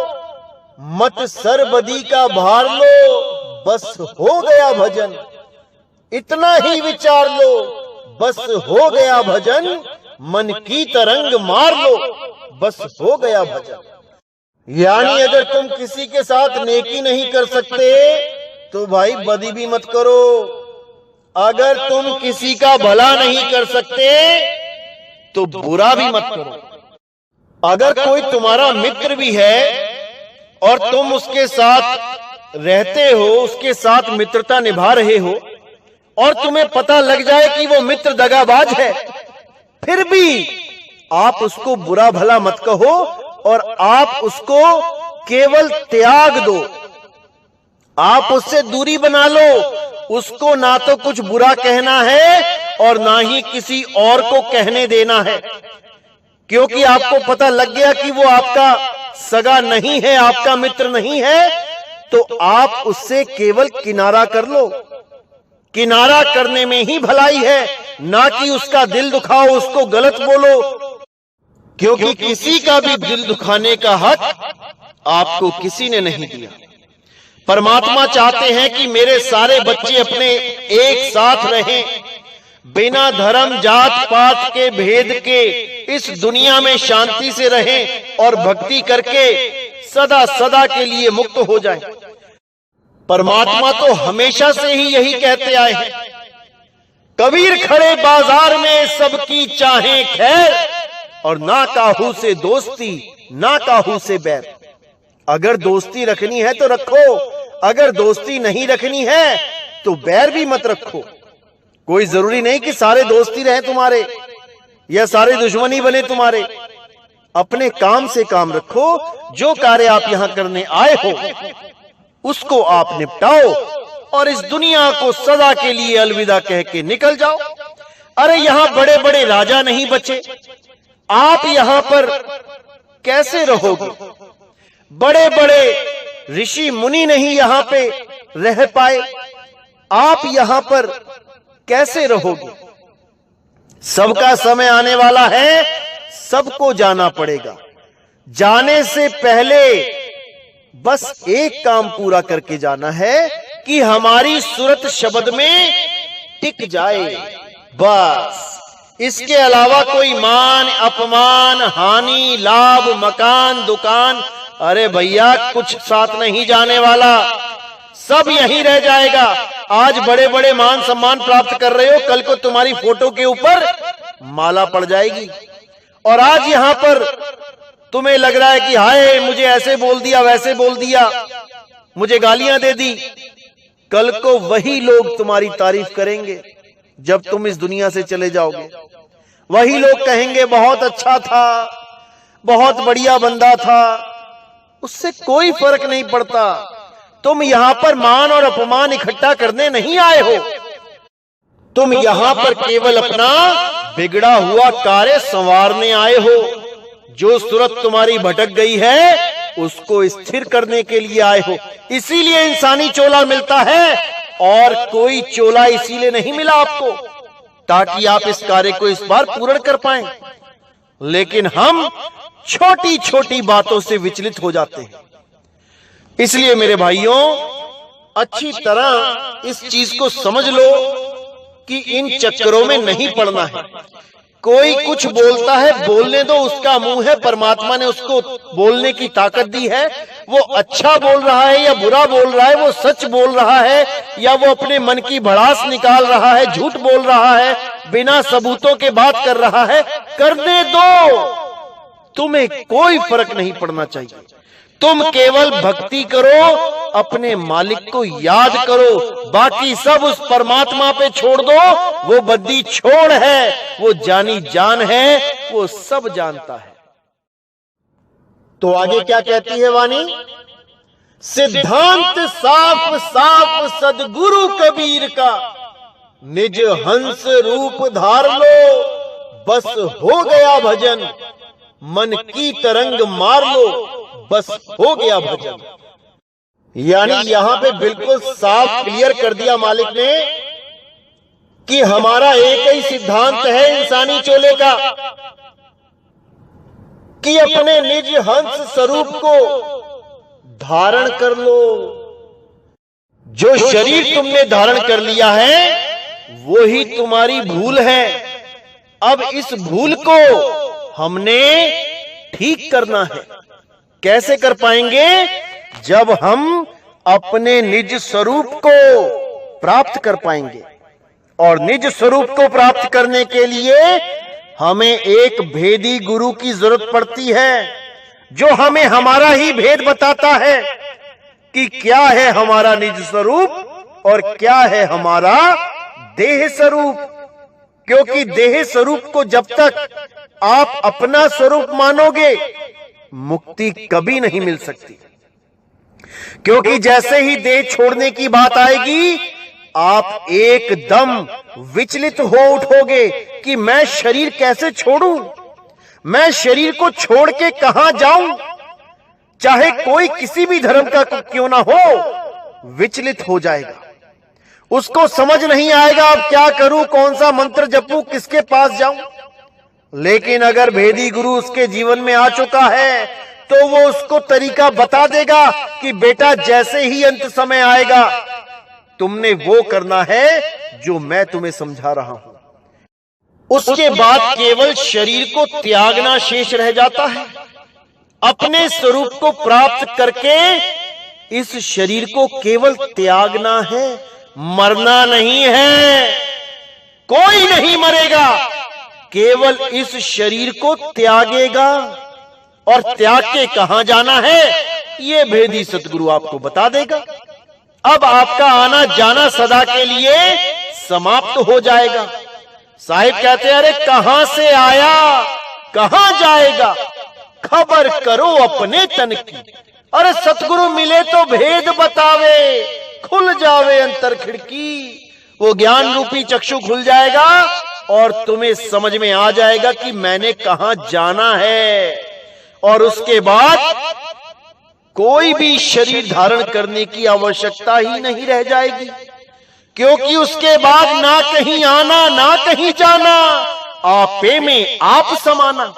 मत सरबदी का भार लो, बस हो गया भजन। इतना ही विचार लो, बस हो गया भजन। मन की तरंग मार लो, बस हो गया भजन। यानी अगर तुम किसी के साथ नेकी नहीं कर सकते तो भाई बदी भी मत करो। अगर तुम किसी का भला नहीं कर सकते तो बुरा भी मत करो। अगर कोई तुम्हारा मित्र भी है और तुम उसके साथ रहते हो, उसके साथ मित्रता निभा रहे हो, और तुम्हें पता लग जाए कि वो मित्र दगाबाज है, फिर भी आप उसको बुरा भला मत कहो और आप उसको केवल त्याग दो। आप उससे दूरी बना लो। उसको ना तो कुछ बुरा कहना है और ना ही किसी और को कहने देना है, क्योंकि आपको पता लग गया कि वो आपका सगा नहीं है, आपका मित्र नहीं है। तो आप उससे केवल किनारा कर लो। किनारा करने में ही भलाई है, ना कि उसका दिल दुखाओ, उसको गलत बोलो, क्योंकि किसी का भी दिल दुखाने का हक आपको किसी ने नहीं दिया। परमात्मा चाहते हैं कि मेरे सारे बच्चे अपने एक साथ रहें, बिना धर्म जात पात के भेद के इस दुनिया में शांति से रहें और भक्ति करके सदा सदा के लिए मुक्त हो जाएं। परमात्मा तो हमेशा से ही यही कहते आए हैं। कबीर खड़े बाजार में सबकी चाहें खैर, और ना काहू से दोस्ती ना काहू से बैर। अगर दोस्ती रखनी है तो रखो, अगर दोस्ती नहीं रखनी है तो बैर भी मत रखो। कोई जरूरी नहीं कि सारे दोस्ती रहे तुम्हारे। यह सारे दुश्मनी बने तुम्हारे। अपने काम से काम रखो, जो कार्य आप यहां करने आए हो उसको आप निपटाओ और इस दुनिया को सदा के लिए अलविदा कह के निकल जाओ। अरे यहां बड़े बड़े राजा नहीं बचे, आप यहां पर कैसे रहोगे? बड़े बड़े ऋषि मुनि नहीं यहां पे रह पाए, आप यहां पर कैसे रहोगे? सबका समय आने वाला है, सबको जाना पड़ेगा। जाने से पहले बस एक काम पूरा करके जाना है कि हमारी सूरत शब्द में टिक जाए, बस। इसके अलावा कोई मान अपमान हानि लाभ मकान दुकान, अरे भैया कुछ साथ नहीं जाने वाला, सब यहीं रह जाएगा। आज बड़े बड़े मान सम्मान प्राप्त कर रहे हो, कल को तुम्हारी फोटो के ऊपर माला पड़ जाएगी। और आज यहां पर तुम्हें लग रहा है कि हाय मुझे ऐसे बोल दिया वैसे बोल दिया, मुझे गालियां दे दी, कल को वही लोग तुम्हारी तारीफ करेंगे जब तुम इस दुनिया से चले जाओगे। वही लोग कहेंगे बहुत अच्छा था, बहुत बढ़िया बंदा था। उससे कोई फर्क नहीं पड़ता। तुम यहां पर मान और अपमान इकट्ठा करने नहीं आए हो, तुम यहां पर केवल अपना बिगड़ा हुआ कार्य संवारने आए हो। जो सूरत तुम्हारी भटक गई है उसको स्थिर करने के लिए आए हो। इसीलिए इंसानी चोला मिलता है, और कोई चोला इसीलिए नहीं मिला आपको ताकि आप इस कार्य को इस बार पूर्ण कर पाएं। लेकिन हम छोटी छोटी बातों से विचलित हो जाते हैं। इसलिए मेरे भाइयों, अच्छी तरह इस चीज को समझ लो कि इन चक्करों में नहीं पड़ना है। कोई कुछ बोलता है, बोलने दो, उसका मुंह है, परमात्मा ने उसको बोलने की ताकत दी है। वो अच्छा बोल रहा है या बुरा बोल रहा है, वो सच बोल रहा है या वो अपने मन की भड़ास निकाल रहा है, झूठ बोल रहा है, बिना सबूतों के बात कर रहा है, करने दो, तुम्हें कोई फर्क नहीं पड़ना चाहिए। तुम केवल भक्ति करो, अपने मालिक को याद करो, बाकी सब उस परमात्मा पे छोड़ दो। वो बद्दी छोड़ है, वो जानी जान है, वो सब जानता है। तो आगे क्या कहती है वाणी? सिद्धांत साफ साफ सदगुरु कबीर का, निज हंस रूप धार लो, बस हो गया भजन, मन की तरंग मार लो, बस हो गया भजन। यानी यहां पे बिल्कुल साफ क्लियर कर दिया मालिक ने कि हमारा एक ही सिद्धांत है इंसानी चोले का, कि अपने निज हंस स्वरूप को धारण कर लो। जो शरीर तुमने धारण कर लिया है वो ही तुम्हारी भूल है। अब इस भूल को हमने ठीक करना है। कैसे कर पाएंगे? जब हम अपने निज स्वरूप को प्राप्त कर पाएंगे। और निज स्वरूप को प्राप्त करने के लिए हमें एक भेदी गुरु की जरूरत पड़ती है, जो हमें हमारा ही भेद बताता है कि क्या है हमारा निज स्वरूप और क्या है हमारा देह स्वरूप। क्योंकि देह स्वरूप को जब तक आप अपना स्वरूप मानोगे, मुक्ति कभी नहीं मिल सकती। क्योंकि जैसे ही देह छोड़ने की बात आएगी, आप एकदम विचलित हो उठोगे कि मैं शरीर कैसे छोड़ूं, मैं शरीर को छोड़ के कहां जाऊं, चाहे कोई किसी भी धर्म का क्यों ना हो, विचलित हो जाएगा। उसको समझ नहीं आएगा अब क्या करूं, कौन सा मंत्र जपूं, किसके पास जाऊं। लेकिन अगर भेदी गुरु उसके जीवन में आ चुका है तो वो उसको तरीका बता देगा कि बेटा जैसे ही अंत समय आएगा, तुमने वो करना है जो मैं तुम्हें समझा रहा हूं। उसके बाद केवल शरीर को त्यागना शेष रह जाता है। अपने स्वरूप को प्राप्त करके इस शरीर को केवल त्यागना है, मरना नहीं है। कोई नहीं मरेगा, केवल इस शरीर को त्यागेगा। और त्याग के कहां जाना है, ये भेदी सतगुरु आपको बता देगा। अब आपका आना जाना सदा के लिए समाप्त हो जाएगा। साहिब कहते हैं, अरे कहां से आया कहां जाएगा, खबर करो अपने तन की। अरे सतगुरु मिले तो भेद बतावे, खुल जावे अंतर खिड़की। वो ज्ञान रूपी चक्षु खुल जाएगा और तुम्हें समझ में आ जाएगा कि मैंने कहां जाना है। और उसके बाद कोई भी शरीर धारण करने की आवश्यकता ही नहीं रह जाएगी, क्योंकि उसके बाद ना कहीं आना ना कहीं जाना, आपे में आप समाना।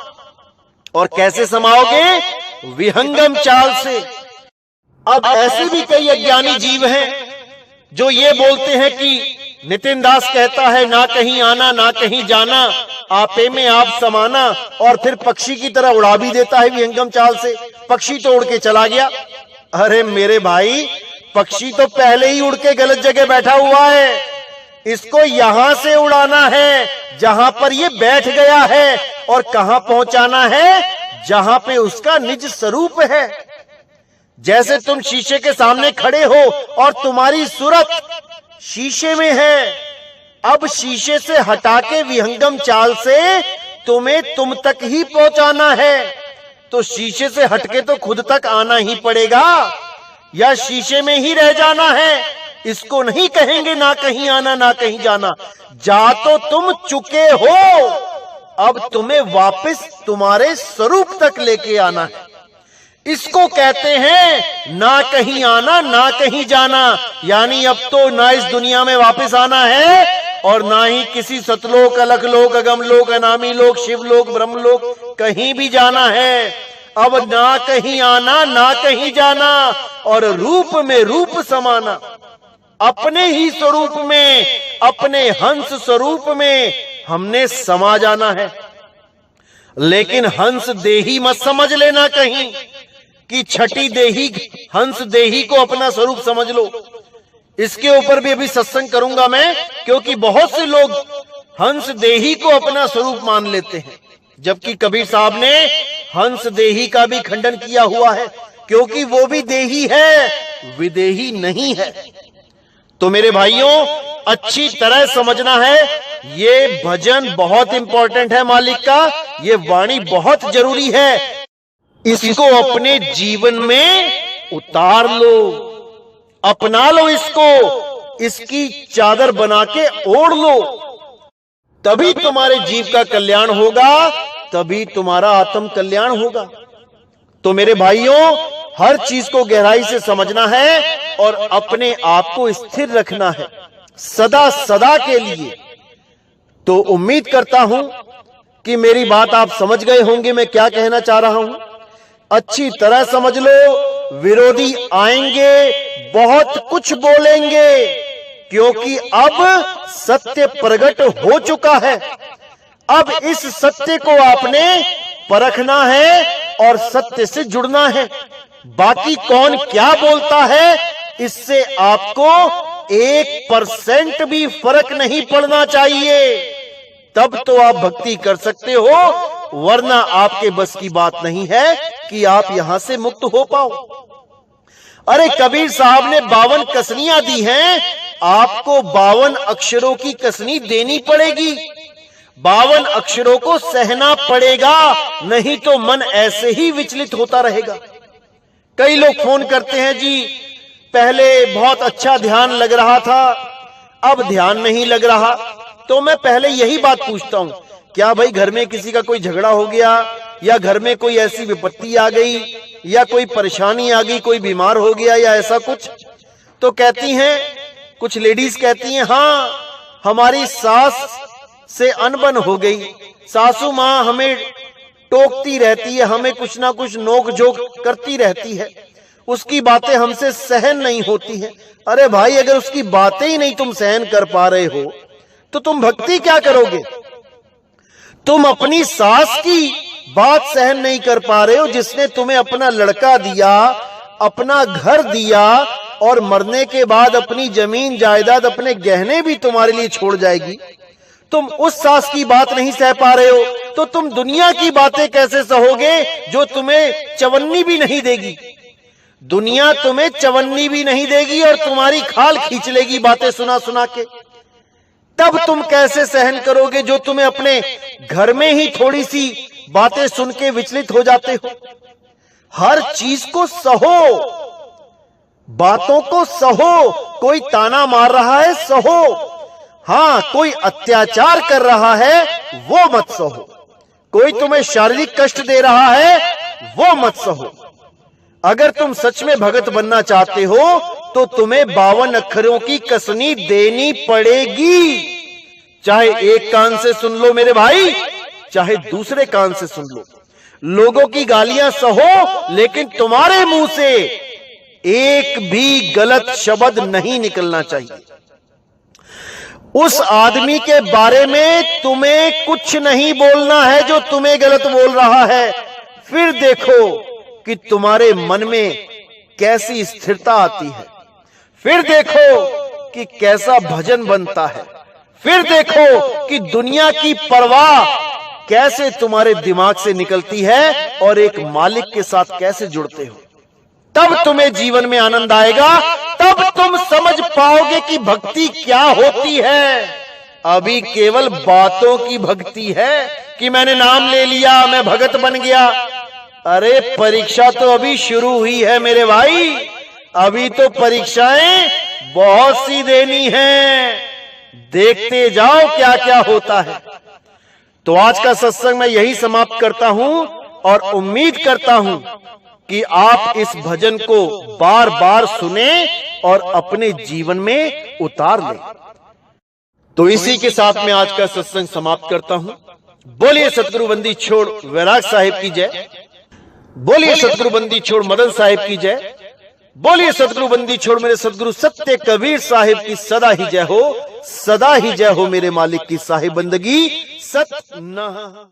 और कैसे समाओगे? विहंगम चाल से। अब ऐसे भी कई अज्ञानी जीव हैं जो ये बोलते हैं कि नितिन दास कहता है ना कहीं आना ना कहीं जाना, आपे में आप समाना, और फिर पक्षी की तरह उड़ा भी देता है विहंगम चाल से। पक्षी तो उड़ के चला गया। अरे मेरे भाई, पक्षी तो पहले ही उड़ के गलत जगह बैठा हुआ है। इसको यहां से उड़ाना है जहां पर ये बैठ गया है, और कहां पहुंचाना है? जहां पे उसका निज स्वरूप है। जैसे तुम शीशे के सामने खड़े हो और तुम्हारी सूरत शीशे में है, अब शीशे से हटा के विहंगम चाल से तुम्हें तुम तक ही पहुंचाना है। तो शीशे से हटके तो खुद तक आना ही पड़ेगा, या शीशे में ही रह जाना है। इसको नहीं कहेंगे ना कहीं आना ना कहीं जाना। जा तो तुम चुके हो, अब तुम्हें वापस तुम्हारे स्वरूप तक लेके आना है। इसको कहते हैं ना कहीं आना ना कहीं जाना। यानी अब तो ना इस दुनिया में वापस आना है, और ना ही किसी सतलोक, अलखलोक, अगमलोक, अनामी लोक, शिवलोक, ब्रह्मलोक कहीं भी जाना है। अब ना कहीं आना ना कहीं जाना, और रूप में रूप समाना। अपने ही स्वरूप में, अपने हंस स्वरूप में हमने समा जाना है। लेकिन हंस देही मत समझ लेना कहीं कि छठी देही हंस देही को अपना स्वरूप समझ लो। इसके ऊपर भी अभी सत्संग करूंगा मैं, क्योंकि बहुत से लोग हंस देही को अपना स्वरूप मान लेते हैं, जबकि कबीर साहब ने हंस देही का भी खंडन किया हुआ है, क्योंकि वो भी देही है, विदेही नहीं है। तो मेरे भाइयों, अच्छी तरह समझना है, ये भजन बहुत इंपॉर्टेंट है मालिक का, ये वाणी बहुत जरूरी है। इसको अपने जीवन में उतार लो, अपना लो इसको, इसकी चादर बना के ओढ़ लो, तभी तुम्हारे जीव का कल्याण होगा, तभी तुम्हारा आत्म कल्याण होगा। तो मेरे भाइयों, हर चीज को गहराई से समझना है और अपने आप को स्थिर रखना है सदा सदा के लिए। तो उम्मीद करता हूं कि मेरी बात आप समझ गए होंगे मैं क्या कहना चाह रहा हूं। अच्छी तरह समझ लो, विरोधी आएंगे, बहुत कुछ बोलेंगे, क्योंकि अब सत्य प्रकट हो चुका है। अब इस सत्य को आपने परखना है और सत्य से जुड़ना है। बाकी कौन क्या बोलता है, इससे आपको 1% भी फर्क नहीं पड़ना चाहिए। तब तो आप भक्ति कर सकते हो, वरना आपके बस की बात नहीं है कि आप यहां से मुक्त हो पाओ। अरे कबीर साहब ने 52 कसनियां दी हैं, आपको 52 अक्षरों की कसनी देनी पड़ेगी, 52 अक्षरों को सहना पड़ेगा, नहीं तो मन ऐसे ही विचलित होता रहेगा। कई लोग फोन करते हैं, जी पहले बहुत अच्छा ध्यान लग रहा था, अब ध्यान नहीं लग रहा। तो मैं पहले यही बात पूछता हूं, क्या भाई घर में किसी का कोई झगड़ा हो गया, या घर में कोई ऐसी विपत्ति आ गई, या कोई परेशानी आ गई, कोई बीमार हो गया, या ऐसा कुछ? तो कहती हैं, कुछ लेडीज कहती हैं, हाँ हमारी सास से अनबन हो गई, सासू माँ हमें टोकती रहती है, हमें कुछ ना कुछ नोक झोंक करती रहती है, उसकी बातें हमसे सहन नहीं होती हैं। अरे भाई, अगर उसकी बातें ही नहीं तुम सहन कर पा रहे हो तो तुम भक्ति क्या करोगे? तुम अपनी सास की बात सहन नहीं कर पा रहे हो, जिसने तुम्हें अपना लड़का दिया, अपना घर दिया, और मरने के बाद अपनी जमीन जायदाद, अपने गहने भी तुम्हारे लिए छोड़ जाएगी। तुम उस सास की बात नहीं सह पा रहे हो, तो तुम दुनिया की बातें कैसे सहोगे जो तुम्हें चवन्नी भी नहीं देगी? दुनिया तुम्हें चवन्नी भी नहीं देगी और तुम्हारी खाल खींच लेगी बातें सुना सुना के। तब तुम कैसे सहन करोगे जो तुम्हें अपने घर में ही थोड़ी सी बातें सुन के विचलित हो जाते हो। हर चीज को सहो, बातों को सहो। कोई ताना मार रहा है सहो, हां कोई अत्याचार कर रहा है वो मत सहो। कोई तुम्हें शारीरिक कष्ट दे रहा है वो मत सहो। अगर तुम सच में भगत बनना चाहते हो तो तुम्हें 52 अक्षरों की कसनी देनी पड़ेगी। चाहे एक कान से सुन लो मेरे भाई, चाहे दूसरे कान से सुन लो। लोगों की गालियां सहो, लेकिन तुम्हारे मुंह से एक भी गलत शब्द नहीं निकलना चाहिए। उस आदमी के बारे में तुम्हें कुछ नहीं बोलना है जो तुम्हें गलत बोल रहा है। फिर देखो कि तुम्हारे मन में कैसी स्थिरता आती है। फिर देखो कि कैसा भजन बनता है। फिर देखो कि दुनिया की परवाह कैसे तुम्हारे दिमाग से निकलती है और एक मालिक के साथ कैसे जुड़ते हो। तब तुम्हें जीवन में आनंद आएगा। तब तुम समझ पाओगे कि भक्ति क्या होती है। अभी केवल बातों की भक्ति है कि मैंने नाम ले लिया, मैं भगत बन गया। अरे परीक्षा तो अभी शुरू हुई है मेरे भाई। अभी तो परीक्षाएं बहुत सी देनी हैं। देखते जाओ क्या क्या होता है। तो आज का सत्संग मैं यही समाप्त करता हूं और उम्मीद करता हूं कि आप इस भजन को बार बार सुने और अपने जीवन में उतार लें। तो इसी के साथ मैं आज का सत्संग समाप्त करता हूं। बोलिए सतगुरु बंदी छोड़ वैराग साहिब की जय। बोलिए सतगुरु बंदी छोड़ मदन साहिब की जय। बोलिए सतगुरु बंदी छोड़ मेरे सतगुरु सत्य कबीर साहिब की सदा ही जय हो। सदा ही जय हो मेरे मालिक की साहिब बंदगी सत न।